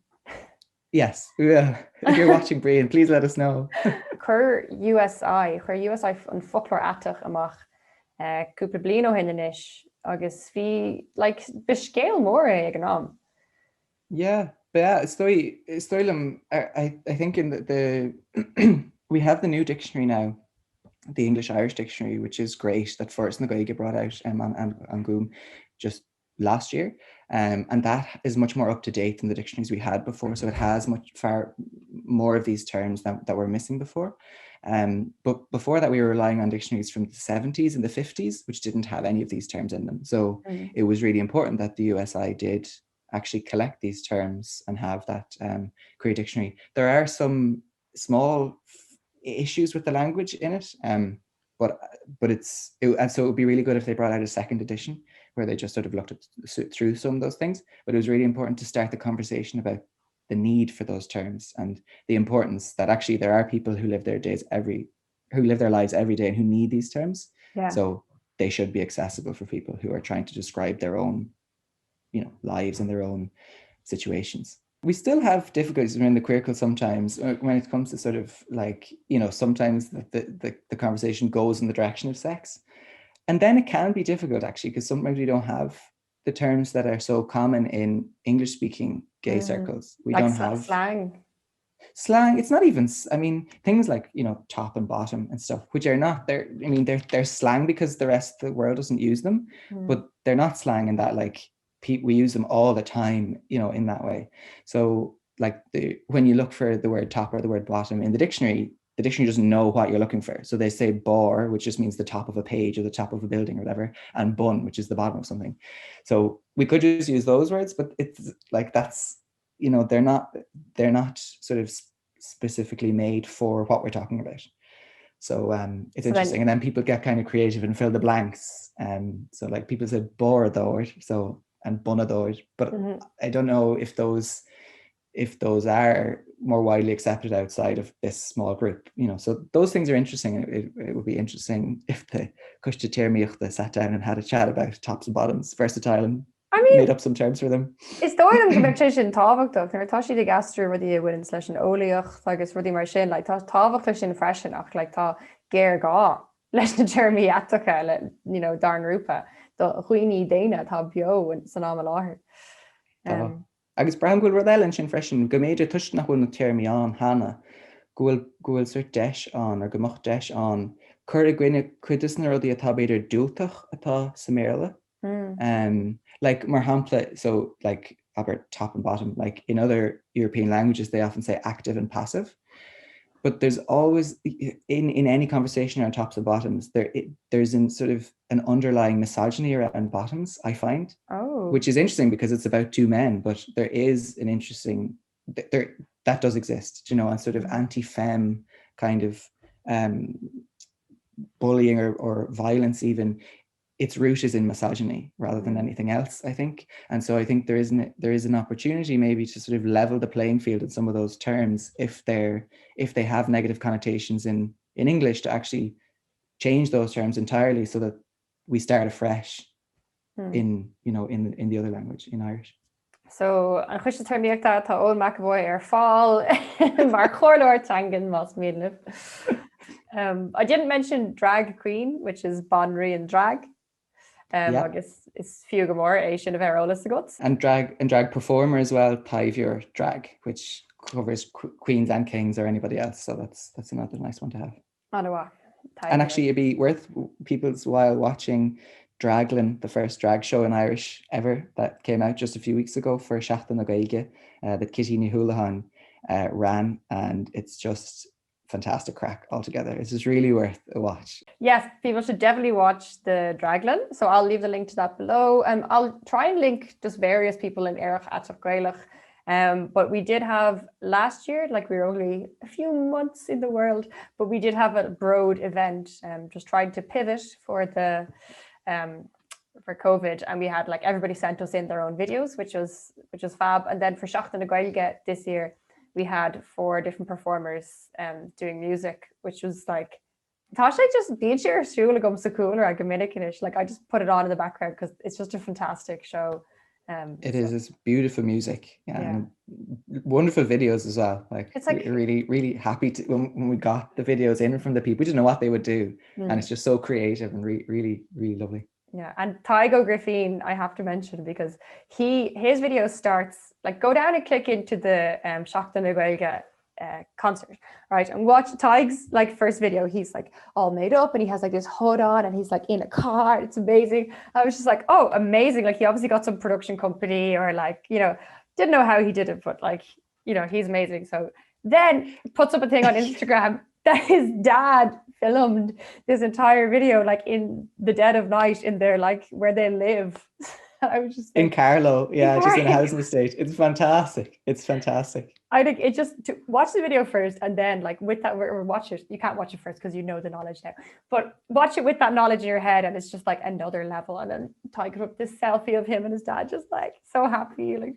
Yes, we will. If you're watching, Brian, please let us know. Chur USI an Foclóir Aiteach amach cúpla bliain ó hinanis agus bhí like be scéal mór é ag an am. Yeah, but yeah, I think in the we have the new dictionary now, the English-Irish dictionary, which is great, that first na Gaeilge brought out on Goom just last year. And that is much more up to date than the dictionaries we had before. So it has far more of these terms that were missing before. But before that, we were relying on dictionaries from the 70s and the 50s, which didn't have any of these terms in them. So it was really important that the USI did actually collect these terms and have that queer dictionary. There are some small issues with the language in it, but and so it would be really good if they brought out a second edition where they just sort of looked through some of those things. But it was really important to start the conversation about the need for those terms and the importance that actually there are people who live their lives every day and who need these terms. Yeah. So they should be accessible for people who are trying to describe their own, lives and their own situations. We still have difficulties in the Queercal sometimes when it comes to sort of like, sometimes the conversation goes in the direction of sex. And then it can be difficult actually, because sometimes we don't have the terms that are so common in English-speaking gay circles. We don't have slang. Slang. It's not even, things like, top and bottom and stuff, which are not, they're slang because the rest of the world doesn't use them, but they're not slang in that like, we use them all the time, in that way. So like when you look for the word top or the word bottom in the dictionary doesn't know what you're looking for. So they say bor, which just means the top of a page or the top of a building or whatever, and bun, which is the bottom of something. So we could just use those words, but it's like, that's, they're not sort of specifically made for what we're talking about. So it's interesting. And then people get kind of creative and fill the blanks. So like people said borador, and bunador, but I don't know if those are more widely accepted outside of this small group, so those things are interesting. It would be interesting if the Coiste Tíormaíochta sat down and had a chat about tops and bottoms versatile and made up some terms for them. Is dóir an go sin táhachtach nar tá siad ag gasú rudí bhfuin leis an ólaíocht agus rudí mar sin, like tá táhachtach sin freisin ach like tá géir gá leis na Tíormaí Aiteacha le darn rúpa do chuoine déine tá bio san am láthair. Agus bram gohfuil rud eile sin freisin go méidir tuist nach bhfuil na Tíormaí an hána gohfuil suirt deis an or gomach deis an chur a gcuine cuidas na rudí atá beidir dúltach atá sa méile. Like mar hampla, so like about top and bottom, like in other European languages they often say active and passive, but there's always in any conversation around tops and bottoms there's in sort of an underlying misogyny around bottoms, I find, which is interesting because it's about two men, but there is an interesting that does exist, and sort of anti-femme kind of bullying or violence even. Its root is in misogyny rather than anything else, I think. And so I think there is an opportunity maybe to sort of level the playing field in some of those terms if they have negative connotations in English, to actually change those terms entirely so that we start afresh in the other language, in Irish. So an Cluiche Tíormaíochta tá Eoin McEvoy fáil mar chorlóir tangan más míadh. I didn't mention drag queen, which is Bonry and drag. Agus is fiú go mór é sin a bheith eolalas agat. And drag performer as well, Taibhir drag, which covers queens and kings or anybody else. So that's another nice one to have. And actually it'd be worth people's while watching Draglan, the first drag show in Irish ever that came out just a few weeks ago for Seachtain na Gaeilge that Kitty Ní Houlihan ran, and it's just fantastic crack altogether. It's just really worth a watch. Yes, people should definitely watch the Draglan. So I'll leave the link to that below. I'll try and link just various people in Aerach.Gaelach. But we did have last year, like we were only a few months in the world, but we did have a Bród event, just trying to pivot for the for COVID, and we had like everybody sent us in their own videos, which was fab. And then for Seachtain na Gaeilge this year, we had 4 different performers doing music, which was like Tá sé just bíonn sé ar siúla gom sa coolar a go minic-inis. Like I just put it on in the background because it's just a fantastic show. It is. It's beautiful music, Yeah. and wonderful videos as well. Like, It's like- really, really happy to when we got the videos in from the people. We didn't know what they would do, and it's just so creative and really, really lovely. Yeah, and Tygo Griffin, I have to mention because his video starts like go down and click into the Seachtain na Gaeilge concert, right? And watch Tyge's like first video. He's like all made up and he has like this hood on and he's like in a car. It's amazing. I was just like, oh, amazing. Like he obviously got some production company or like, you know, didn't know how he did it, but like, you know, he's amazing. So then puts up a thing on Instagram that his dad filmed this entire video like in the dead of night in their like where they live. I was just like, in Carlow, just in a housing estate. It's fantastic. It's fantastic. I think it just to watch the video first and then like with that or watch it. You can't watch it first because you know the knowledge now, but watch it with that knowledge in your head and it's just like another level. And then Tyger up this selfie of him and his dad just like so happy. Like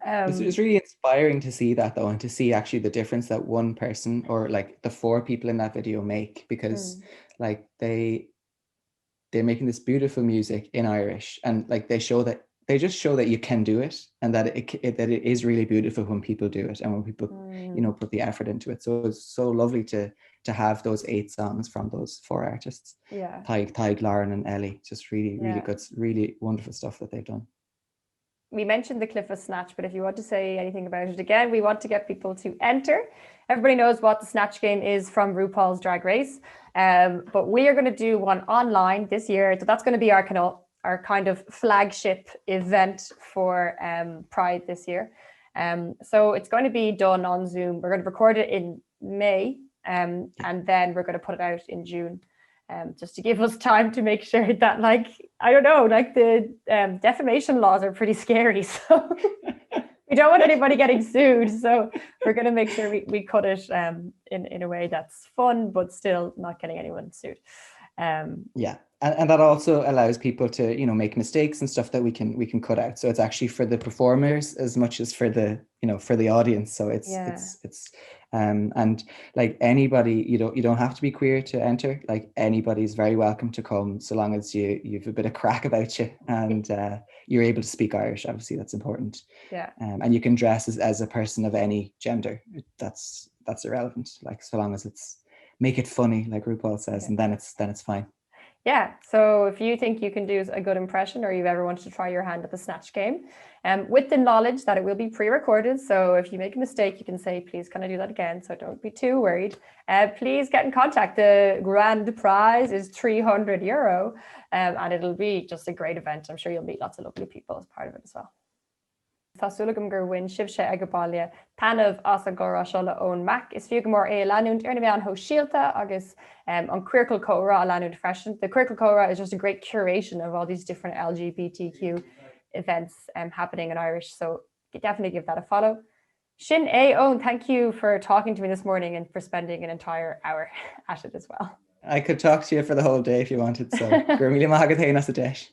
it's really inspiring to see that though, and to see actually the difference that one person or like the 4 people in that video make, because like they're making this beautiful music in Irish, and like they just show that you can do it, and that it is really beautiful when people do it and when people you know put the effort into it. So it's so lovely to have those 8 songs from those 4 artists. Yeah, Tyg, Lauren and Ellie, just really good, really wonderful stuff that they've done. We mentioned the Cluiche Snatch, but if you want to say anything about it again, we want to get people to enter. Everybody knows what the Snatch game is from RuPaul's Drag Race, but we are going to do one online this year. So that's going to be our kind of flagship event for Pride this year. So it's going to be done on Zoom. We're going to record it in May, and then we're going to put it out in June. Just to give us time to make sure that, like, I don't know, like the defamation laws are pretty scary. So we don't want anybody getting sued. So we're going to make sure we cut it in a way that's fun, but still not getting anyone sued. And that also allows people to, you know, make mistakes and stuff that we can cut out. So it's actually for the performers as much as for the, you know, for the audience. So it's and like anybody, you don't have to be queer to enter. Like anybody's very welcome to come, so long as you've a bit of crack about you and you're able to speak Irish. Obviously, that's important. And you can dress as a person of any gender. That's irrelevant. Like so long as it's make it funny, like RuPaul says, and then it's fine. Yeah, so if you think you can do a good impression or you've ever wanted to try your hand at the Snatch game, with the knowledge that it will be pre-recorded, so if you make a mistake, you can say, please, can I do that again? So don't be too worried. Please get in contact. The grand prize is €300, and it'll be just a great event. I'm sure you'll meet lots of lovely people as part of it as well. Tásúlagam gur bhain sibse ag baile tanmh as a gorá seo le Eoin Mac is fiú go mór é leanúint ar na bhean ho síalta agus on Queercal Comhrá a leanúint freisin. The Queercal Comhrá is just a great curation of all these different LGBTQ events happening in Irish, so definitely give that a follow. Sin Eoin, thank you for talking to me this morning and for spending an entire hour at it as well. I could talk to you for the whole day if you wanted, so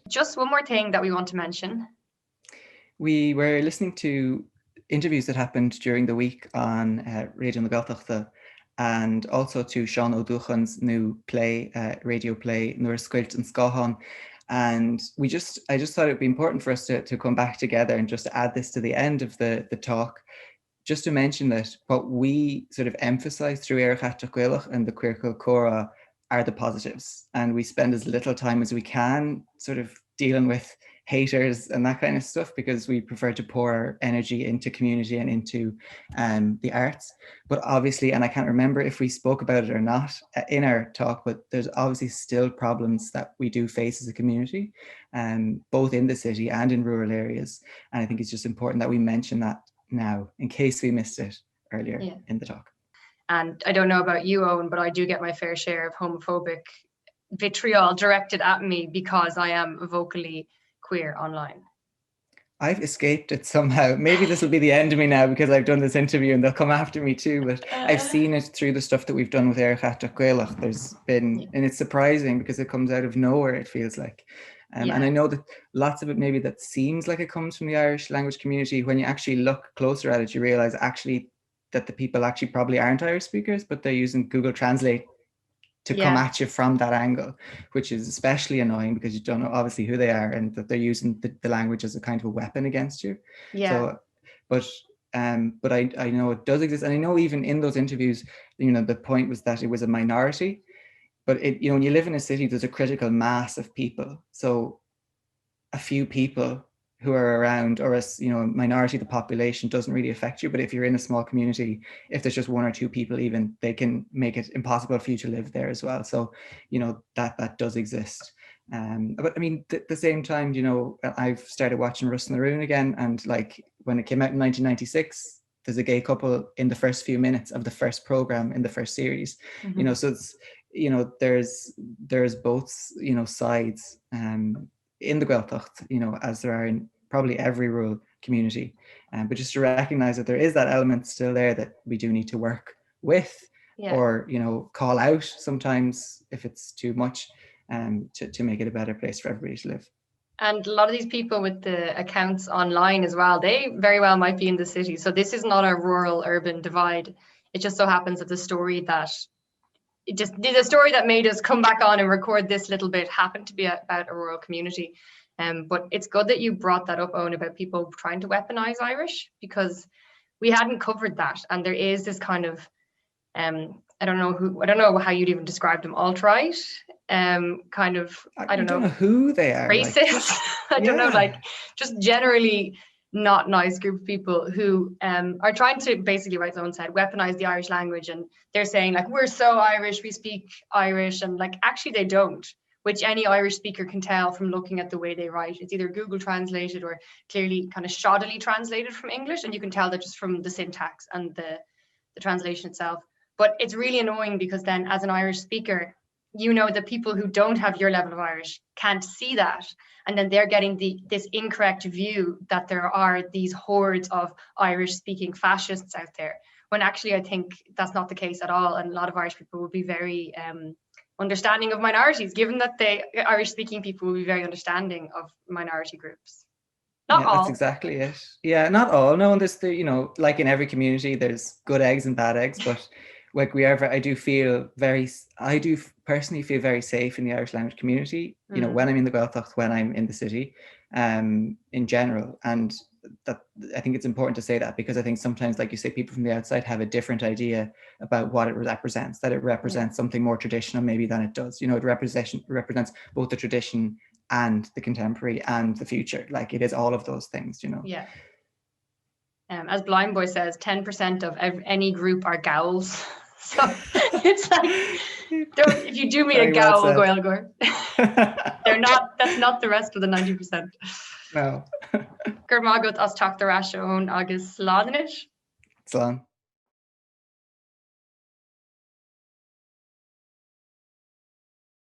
Just one more thing that we want to mention. We were listening to interviews that happened during the week on Radio na Gaeltachta, and also to Sean O'Duchan's new play, radio play, Nuair Squilt and Scahan. And I just thought it'd be important for us to come back together and just to add this to the end of the talk, just to mention that what we sort of emphasize through Aerach.Aiteach.Gaelach and the Queercal Comhrá are the positives. And we spend as little time as we can sort of dealing with haters and that kind of stuff, because we prefer to pour our energy into community and into the arts. But obviously, and I can't remember if we spoke about it or not in our talk, but there's obviously still problems that we do face as a community, both in the city and in rural areas. And I think it's just important that we mention that now in case we missed it earlier in the talk. And I don't know about you, Eoin, but I do get my fair share of homophobic vitriol directed at me because I am vocally queer online. I've escaped it somehow. Maybe this will be the end of me now because I've done this interview and they'll come after me too, but I've seen it through the stuff that we've done with Aerach.Gaelach. There's been, and it's surprising because it comes out of nowhere, it feels like. And I know that lots of it maybe that seems like it comes from the Irish language community. When you actually look closer at it, you realize actually that the people actually probably aren't Irish speakers, but they're using Google Translate to come at you from that angle, which is especially annoying because you don't know obviously who they are and that they're using the language as a kind of a weapon against you. So, but I know it does exist, and I know even in those interviews, you know, the point was that it was a minority, but it, you know, when you live in a city, there's a critical mass of people. So a few people who are around, or a, you know, a minority of the population doesn't really affect you. But if you're in a small community, if there's just one or two people, even, they can make it impossible for you to live there as well. So, you know, that does exist. But I mean, at the same time, you know, I've started watching Russ and Arun again, and like when it came out in 1996, there's a gay couple in the first few minutes of the first program in the first series. You know, so it's, you know, there's both, you know, sides in the Gaeltacht, you know, as there are in probably every rural community, but just to recognize that there is that element still there that we do need to work with, or, you know, call out sometimes if it's too much, to make it a better place for everybody to live. And a lot of these people with the accounts online as well, they very well might be in the city. So this is not a rural urban divide. It just so happens that the story that made us come back on and record this little bit happened to be about a rural community. But it's good that you brought that up, Eoin, about people trying to weaponize Irish, because we hadn't covered that. And there is this kind of, I don't know how you'd even describe them, alt-right, kind of, I don't know who they are, racist. Like, I don't know, like just generally not nice group of people who are trying to basically, right, Eoin said, weaponize the Irish language, and they're saying like, we're so Irish, we speak Irish, and like actually they don't, which any Irish speaker can tell from looking at the way they write. It's either Google translated or clearly kind of shoddily translated from English, and you can tell that just from the syntax and the translation itself. But it's really annoying because then as an Irish speaker, you know, the people who don't have your level of Irish can't see that. And then they're getting this incorrect view that there are these hordes of Irish speaking fascists out there, when actually I think that's not the case at all. And a lot of Irish people would be very understanding of minorities, given that Irish speaking people will be very understanding of minority groups. Not all. That's exactly it. Yeah, not all. No, and there's you know, like in every community, there's good eggs and bad eggs, but like I do personally feel very safe in the Irish language community, you know, when I'm in the Gaeltacht, when I'm in the city, in general. And that, I think it's important to say that, because I think sometimes, like you say, people from the outside have a different idea about what it represents, that it represents something more traditional maybe than it does. You know, it represents both the tradition and the contemporary and the future. Like, it is all of those things, you know. Yeah. As Blind Boy says, 10% of any group are gowls. So it's like, if you do meet a gowl, Gaeilge, that's not the rest of the 90%. No. Gur magat as teacht Aeracha Eoin agus slán. Slán.